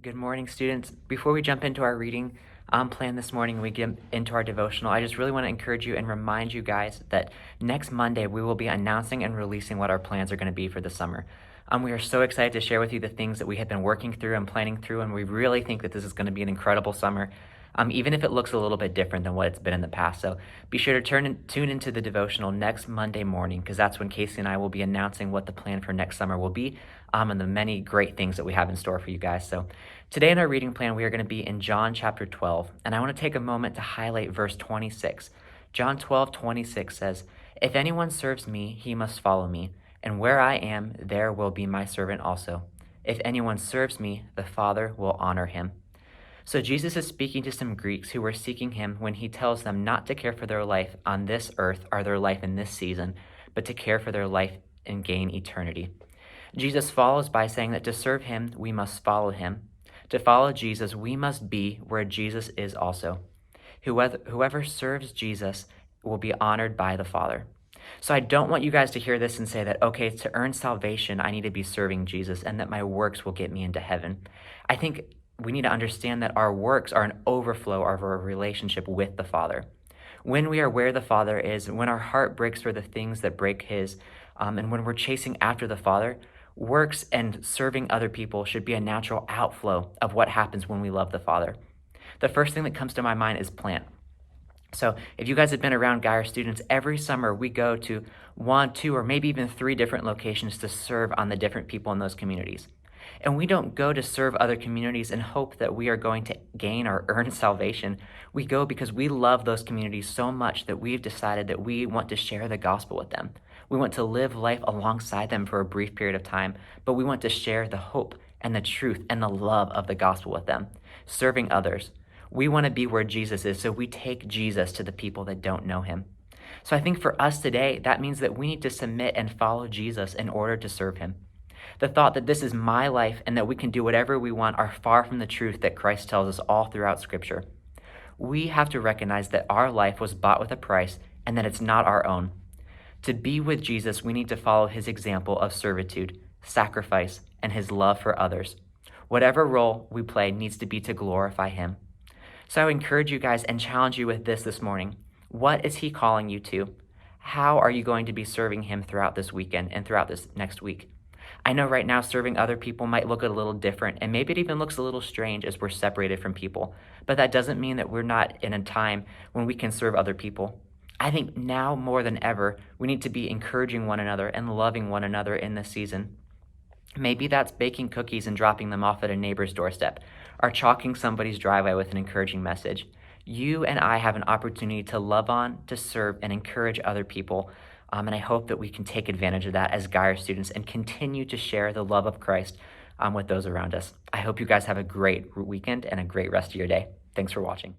Good morning, students. Before we jump into our reading plan this morning and we get into our devotional, I just really want to encourage you and remind you guys that next Monday we will be announcing and releasing what our plans are going to be for the summer. We are so excited to share with you the things that we have been working through and planning through, and we really think that this is going to be an incredible summer, even if it looks a little bit different than what it's been in the past. So be sure to tune into the devotional next Monday morning, because that's when Casey and I will be announcing what the plan for next summer will be, and the many great things that we have in store for you guys. So today in our reading plan, we are going to be in John chapter 12, and I want to take a moment to highlight verse 26. John 12:26 says, "If anyone serves me, he must follow me, and where I am, there will be my servant also. If anyone serves me, the Father will honor him." So Jesus is speaking to some Greeks who were seeking him when he tells them not to care for their life on this earth or their life in this season, but to care for their life and gain eternity. Jesus follows by saying that to serve him, we must follow him. To follow Jesus, we must be where Jesus is also. Whoever serves Jesus will be honored by the Father. So I don't want you guys to hear this and say that, okay, to earn salvation, I need to be serving Jesus and that my works will get me into heaven. I think we need to understand that our works are an overflow of our relationship with the Father. When we are where the Father is, when our heart breaks for the things that break his, and when we're chasing after the Father, works and serving other people should be a natural outflow of what happens when we love the Father. The first thing that comes to my mind is plant. So if you guys have been around Geyer students, every summer we go to 1, 2, or maybe even 3 different locations to serve on the different people in those communities. And we don't go to serve other communities and hope that we are going to gain or earn salvation. We go because we love those communities so much that we've decided that we want to share the gospel with them. We want to live life alongside them for a brief period of time, but we want to share the hope and the truth and the love of the gospel with them, serving others. We want to be where Jesus is, so we take Jesus to the people that don't know him. So I think for us today, that means that we need to submit and follow Jesus in order to serve him. The thought that this is my life and that we can do whatever we want are far from the truth that Christ tells us all throughout Scripture. We have to recognize that our life was bought with a price and that it's not our own. To be with Jesus, we need to follow his example of servitude, sacrifice, and his love for others. Whatever role we play needs to be to glorify him. So I encourage you guys and challenge you with this morning. What is he calling you to? How are you going to be serving him throughout this weekend and throughout this next week? I know right now serving other people might look a little different, and maybe it even looks a little strange as we're separated from people, but that doesn't mean that we're not in a time when we can serve other people. I think now more than ever, we need to be encouraging one another and loving one another in this season. Maybe that's baking cookies and dropping them off at a neighbor's doorstep, or chalking somebody's driveway with an encouraging message. You and I have an opportunity to love on, to serve, and encourage other people. And I hope that we can take advantage of that as Geyer students and continue to share the love of Christ with those around us. I hope you guys have a great weekend and a great rest of your day. Thanks for watching.